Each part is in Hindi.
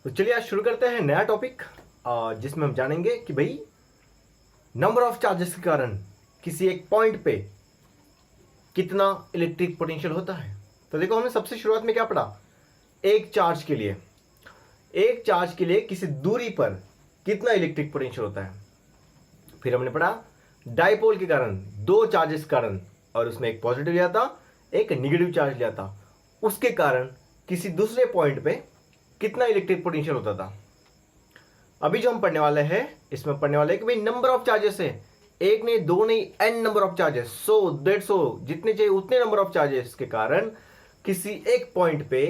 तो चलिए आज शुरू करते हैं नया टॉपिक जिसमें हम जानेंगे कि भाई नंबर ऑफ चार्जेस के कारण किसी एक पॉइंट पे कितना इलेक्ट्रिक पोटेंशियल होता है। तो देखो हमने सबसे शुरुआत में क्या पढ़ा, एक चार्ज के लिए किसी दूरी पर कितना इलेक्ट्रिक पोटेंशियल होता है। फिर हमने पढ़ा डाइपोल के कारण, दो चार्जेस के कारण, और उसमें एक पॉजिटिव लिया था एक निगेटिव चार्ज लिया था, उसके कारण किसी दूसरे पॉइंट पे कितना इलेक्ट्रिक पोटेंशियल होता था। अभी जो हम पढ़ने वाले हैं इसमें पढ़ने वाले हैं कि भाई नंबर ऑफ चार्जेस है, एक नहीं दो नहीं एन नंबर ऑफ चार्जेस, 100 150 जितने चाहिए उतने नंबर ऑफ चार्जेस के कारण किसी एक पॉइंट पे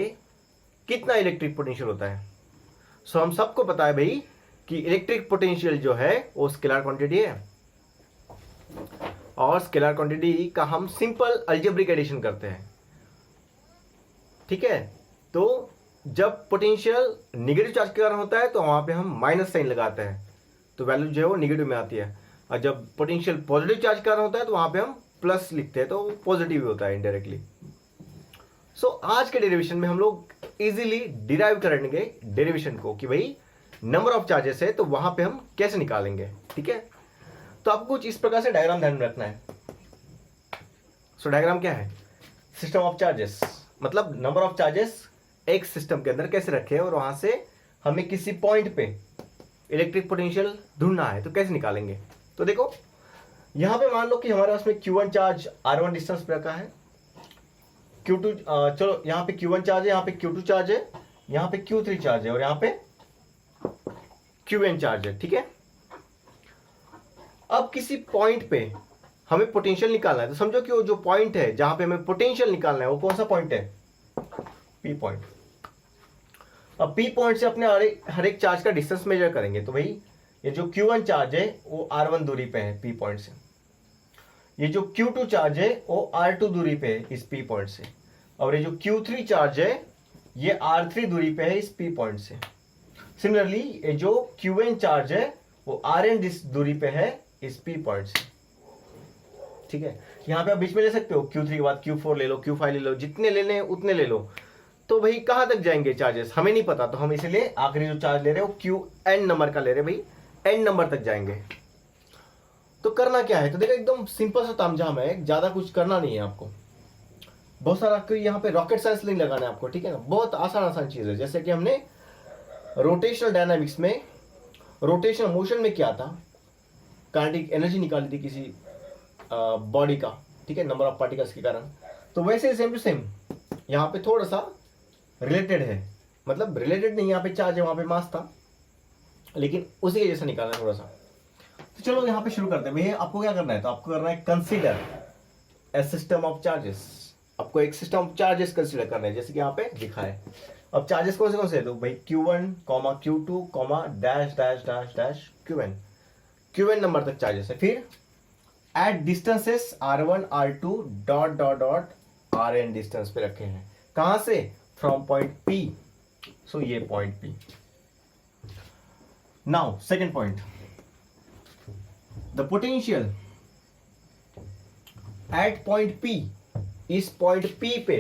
कितना इलेक्ट्रिक पोटेंशियल होता है। सो हम सबको पता है भाई कि इलेक्ट्रिक पोटेंशियल जो है वो स्केलर क्वांटिटी है, और स्केलर क्वांटिटी का हम सिंपल अलजेब्रिक एडिशन करते हैं। ठीक है, तो जब पोटेंशियल नेगेटिव चार्ज के कारण होता है तो वहां पे हम माइनस साइन लगाते हैं, तो वैल्यू जो है वो नेगेटिव में आती है। और जब पोटेंशियल पॉजिटिव चार्ज के कारण होता है तो वहां पे हम प्लस लिखते हैं, तो पॉजिटिव ही होता है इनडायरेक्टली। सो आज के डेरिवेशन में हम लोग इजीली डिराइव करेंगे डेरिवेशन को कि भाई नंबर ऑफ चार्जेस है तो वहां पे हम कैसे निकालेंगे। ठीक है, तो आपको कुछ इस प्रकार से डायग्राम ध्यान में रखना है। सो डायग्राम क्या है, सिस्टम ऑफ चार्जेस, मतलब नंबर ऑफ चार्जेस एक सिस्टम के अंदर कैसे रखे और वहां से हमें किसी पॉइंट पे इलेक्ट्रिक पोटेंशियल ढूंढना है तो कैसे निकालेंगे। तो देखो यहां पे मान लो कि हमारे पास में Q1 चार्ज R1 डिस्टेंस पे रखा है, Q2 चलो यहाँ पे Q1 चार्ज है, यहाँ पे Q2 चार्ज है, यहाँ पे Q3 चार्ज है और यहाँ पे Qn चार्ज है। ठीक है, अब किसी पॉइंट पे हमें पोटेंशियल निकालना है, तो समझो कि वो जो पॉइंट है जहां पे हमें पोटेंशियल निकालना है वो कौन सा पॉइंट है, P पॉइंट। अब P पॉइंट से अपने हर एक चार्ज का डिस्टेंस मेजर करेंगे, तो भाई ये जो Q1 चार्ज है वो R1 दूरी पे है P पॉइंट से, ये जो Q2 चार्ज है वो R2 दूरी पे है इस P पॉइंट से, और ये जो Q3 चार्ज है ये R3 दूरी पे है इस P पॉइंट से। सिमिलरली ये जो Qn चार्ज है वो Rn दूरी पे है इस P पॉइंट से। ठीक है, यहां पे आप बीच में ले सकते हो, Q3 के बाद Q4 ले लो, Q5 ले लो, जितने लेने उतने ले लो। तो भाई कहां तक जाएंगे चार्जेस हमें नहीं पता, तो हम इसलिए आखिरी जो चार्ज ले रहे हो Qn नंबर का ले रहे भाई, n नंबर तक जाएंगे। तो करना क्या है, तो देखो एकदम सिंपल सा तामझाम है, ज्यादा कुछ करना नहीं है आपको, बहुत सारा कोई यहाँ पे रॉकेट साइंस नहीं लगाना है आपको। ठीक है ना, बहुत आसान चीज है। जैसे कि हमने रोटेशनल डायनामिक्स में रोटेशनल मोशन में क्या था, काइनेटिक एनर्जी निकाली थी किसी बॉडी का, ठीक है, नंबर ऑफ पार्टिकल्स के कारण। तो वैसे सेम टू सेम यहाँ पे थोड़ा सा रिलेटेड है, मतलब रिलेटेड नहीं, यहाँ पे चार्ज है वहां पे मास था, लेकिन उसी के जैसा निकालना है थोड़ा सा। तो चलो यहाँ पे शुरू करते हैं। भैया आपको क्या करना है, तो आपको करना है consider a system of charges. आपको एक सिस्टम ऑफ चार्जेस कंसीडर करना है, जैसे कि यहाँ पे लिखा है। अब चार्जेस कौन से है, तो भाई Q1, Q2, dash dash dash dash Qn number तक चार्जेस है। फिर at distances R1 R2 dot dot dot Rn distance पे रखे हैं, कहां से, फ्रॉम पॉइंट P। सो ये point P। Now second point, the potential at point P। इस पॉइंट P पे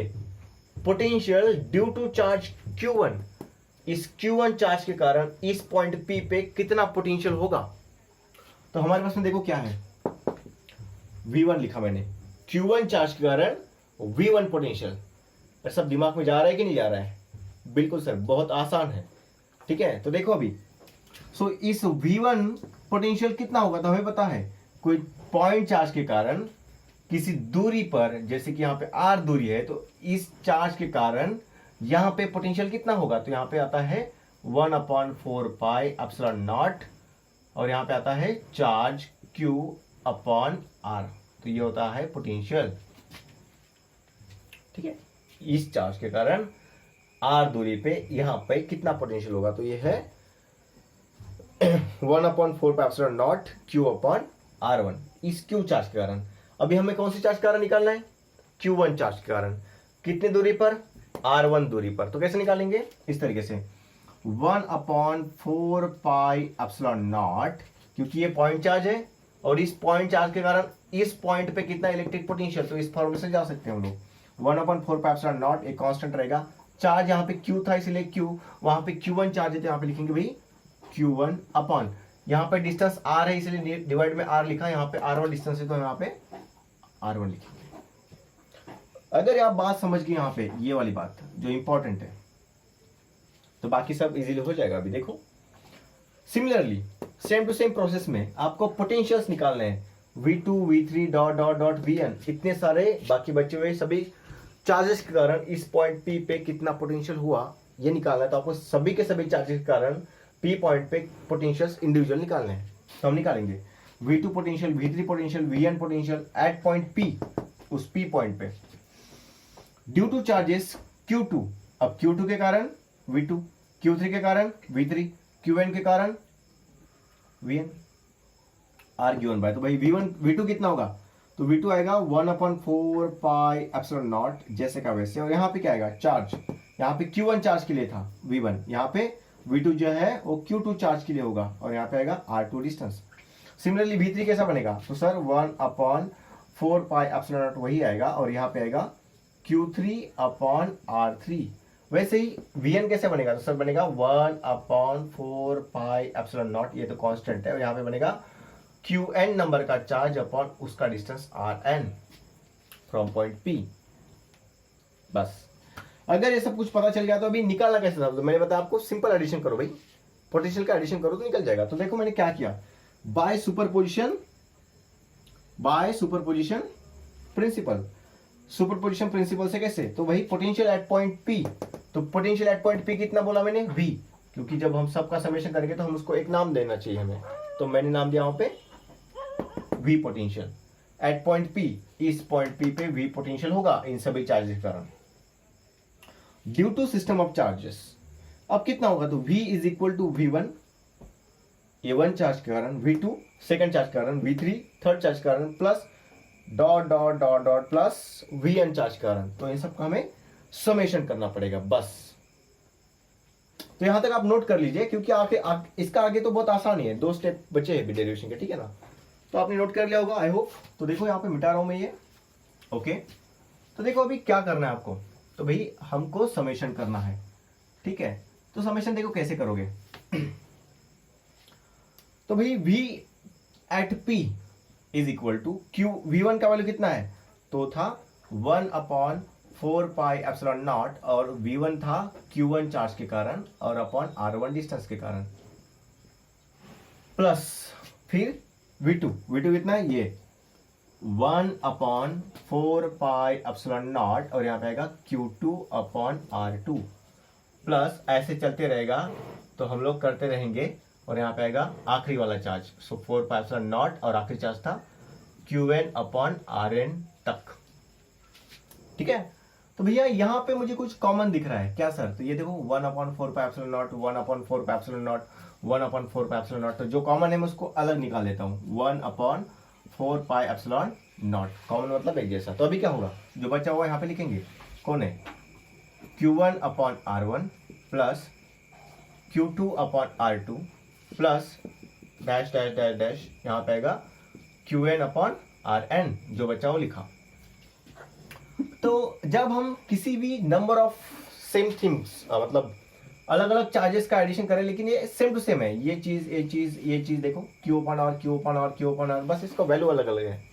potential due to charge Q1, इस Q1 चार्ज के कारण इस पॉइंट P पे कितना पोटेंशियल होगा। तो हमारे पास में देखो क्या है, V1 लिखा मैंने, Q1 चार्ज के कारण V1 पोटेंशियल। सब दिमाग में जा रहा है कि नहीं जा रहा है, बिल्कुल सर, बहुत आसान है। ठीक है, तो देखो अभी, सो इस V1 पोटेंशियल कितना होगा, तो हमें पता है कोई पॉइंट चार्ज के कारण किसी दूरी पर, जैसे कि यहाँ पे R दूरी है, तो इस चार्ज के कारण यहाँ पे पोटेंशियल कितना होगा, तो यहाँ पे आता है 1/4 पाई एप्सिलॉन नॉट, और यहाँ पे आता है चार्ज Q/R। तो ये होता है पोटेंशियल। ठीक है, इस चार्ज के कारण R दूरी पे यहाँ पे कितना पोटेंशियल होगा, तो ये है 1/4 पाई एप्सिलॉन नॉट Q/R1, इस Q चार्ज के कारण। अभी हमें कौन सी चार्ज के कारण निकालना है, Q1 चार्ज के कारण, कितने दूरी पर, R1 दूरी पर। तो कैसे निकालेंगे, इस तरीके से 1/4 पाई एप्सिलॉन नॉट, क्योंकि ये पॉइंट चार्ज है और इस पॉइंट चार्ज के कारण इस पॉइंट पे कितना इलेक्ट्रिक पोटेंशियल, तो इस फॉर्मूले से जा सकते हैं हम लोग। 1/4 पाई एप्सिलॉन नॉट एक कांस्टेंट रहेगा, चार्ज यहाँ पे क्यू था इसलिए क्यू, वहां पे Q1 चार्ज है तो यहाँ पे लिखेंगे भाई Q1 अपॉन, यहाँ पे डिस्टेंस R है इसलिए डिवाइड में R लिखा, यहाँ पे R1 डिस्टेंस है तो यहाँ पे R1 लिखेंगे। अगर आप बात समझ गए यहाँ पे ये वाली बात जो इंपॉर्टेंट है, तो बाकी सब इजीली हो जाएगा। अभी देखो similarly same to same process में आपको पोटेंशियल्स निकालने हैं, V2 V3 dot dot dot Vn, इतने सारे बाकी बचे हुए सभी चार्जेस के कारण इस पॉइंट P पे कितना पोटेंशियल हुआ ये निकालना है। तो आपको सभी के सभी चार्जेस के कारण P पॉइंट पे पोटेंशियल्स इंडिविजुअल निकालने हैं, तो हम निकालेंगे V2 potential, V3 potential, Vn potential at point P, उस P पॉइंट पे ड्यू टू चार्जेस Q2, अब Q2 के कारण V2, Q3 के कारण V3, Qn के कारण Vn, R given by, तो भाई V1 V2 कितना होगा, तो V2 आएगा 1/4 पाई एप्सिलॉन नॉट जैसे का वैसे, और यहाँ पे क्या आएगा चार्ज, यहाँ पे Q1 चार्ज के लिए था V1, यहाँ पे V2 जो है वो Q2 चार्ज के लिए होगा, और यहाँ पे आएगा R2 डिस्टेंस। सिमिलरली V3 कैसा बनेगा, तो सर 1/4 पाई एप्सिलॉन नॉट वही आएगा, और यहाँ पे आएगा Q3 अपॉन R3। वैसे ही Vn कैसे बनेगा, तो सर बनेगा 1/4 पाई एप्सिलॉन नॉट, ये तो कांस्टेंट है, और यहाँ पे बनेगा Qn नंबर का चार्ज अपॉन उसका distance Rn from point P। बस अगर ये सब कुछ पता चल गया तो अभी निकालना कैसे था, तो मैंने बताया आपको सिंपल एडिशन करो भाई, पोटेंशियल का एडिशन करो तो निकल जाएगा। तो देखो मैंने क्या किया, by superposition principle, superposition principle से कैसे, तो वही पोटेंशियल एट पॉइंट P, तो पोटेंशियल एट पॉइंट P कितना बोला मैंने V, क्योंकि जब हम सबका समेशन करेंगे तो हम उसको एक नाम देना चाहिए हमें, तो मैंने नाम दिया वहां पे V potential at point P, इस पॉइंट P पे V पोटेंशियल होगा इन सभी चार्जेस के कारण due to system of charges. अब कितना होगा, तो V is equal to V1 A1 charge के कारण, V2 सेकंड चार्ज के कारण, V3 थर्ड चार्ज के कारण, plus dot dot dot dot plus Vn charge के कारण। तो इन सब का हमें समेशन करना पड़ेगा बस। तो यहां तक आप नोट कर लीजिए, क्योंकि इसका आगे तो बहुत आसान ही है, 2 स्टेप बचे हैं डेरिवेशन के, ठीक है ना, तो आपने नोट कर लिया होगा आई होप। तो देखो यहाँ पे मिटा रहा हूं मैं ये, ओके। तो देखो अभी क्या करना है आपको, तो भाई हमको समेशन करना है, ठीक है। तो समेशन देखो कैसे करोगे तो भाई V at P is equal to Q, V1 का वैल्यू कितना है, तो था 1/4 पाई एप्सिलॉन नॉट, और V1 था Q1 चार्ज के कारण और अपॉन R1 डिस्टेंस के कारण, प्लस फिर V2 कितना है ये 1/4 पाई एप्सिलॉन नॉट, और यहाँ पे आएगा Q2 अपॉन R2, प्लस ऐसे चलते रहेगा तो हम लोग करते रहेंगे, और यहाँ पे आएगा आखिरी वाला charge, so 4 pi epsilon not, और आखिरी चार्ज था Qn अपॉन Rn तक, ठीक है। तो भैया यहाँ पे मुझे कुछ कॉमन दिख रहा है क्या सर, तो ये देखो 1/4 pi epsilon not, 1/4 pi epsilon not, 1/4 pi epsilon not, तो जो कॉमन है मैं उसको अलग निकाल लेता हूँ, 1/4 पाई एप्सिलॉन नॉट, कॉमन मतलब एक जैसा। तो अभी क्या होगा, जो बचा हुआ यहाँ पे लिखेंगे, कौन है Q1 upon R1 plus Q2 upon R2 plus dash dash dash dash, यहाँ पे आएगा Qn अपॉन Rn, जो बचा वो लिखा। तो जब हम किसी भी नंबर ऑफ सेम थिंग्स, मतलब अलग अलग चार्जेस का एडिशन करें, लेकिन ये सेम टू सेम है, ये चीज देखो Q upon R, Q upon R, Q upon R, बस इसका वैल्यू अलग अलग है।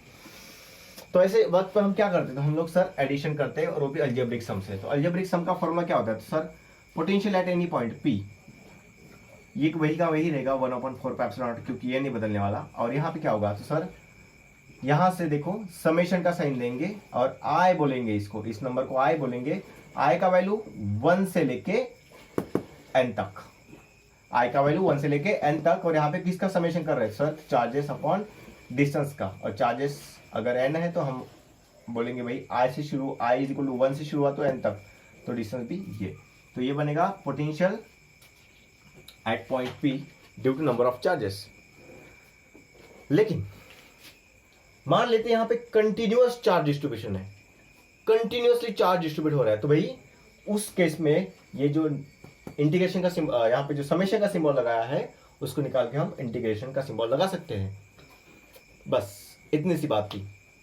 तो ऐसे वक्त पर हम क्या करते हैं, तो हम लोग सर एडिशन करते हैं, और वो भी अलजेब्रिक सम से। तो अलजेब्रिक सम का फॉर्मूला क्या होता है, तो sir potential at any point P, ये वही का वही रहेगा 1/4 पाई एप्सिलॉन नॉट, क्योंकि ये नहीं बदलने वाला। और यहाँ पे क्या होगा, तो सर यहां से देखो समेशन का साइन देंगे और I बोलेंगे, इसको इस नंबर को I बोलेंगे, I का वैल्यू 1 से लेके n तक, I का वैल्यू 1 से लेके n तक, और यहाँ पे किसका समेशन कर रहे हैं सर, चार्जेस अपॉन डिस्टेंस का, और चार्जेस अगर n है तो हम बोलेंगे भाई I से शुरू, I इज इक्वल टू 1 से शुरू हुआ तो n तक, तो डिस्टेंस भी ये, तो ये बनेगा potential at point P due to number of charges. लेकिन मान लेते हैं यहाँ पे कंटिन्यूअस चार्ज डिस्ट्रीब्यूशन है, कंटिन्यूअसली चार्ज डिस्ट्रीब्यूट हो रहा है, तो भाई उस केस में ये जो इंटीग्रेशन का सिंबल, यहाँ पे जो समेशन का सिंबल लगाया है उसको निकाल के हम इंटीग्रेशन का सिंबल लगा सकते हैं। बस इतनी सी बात थी।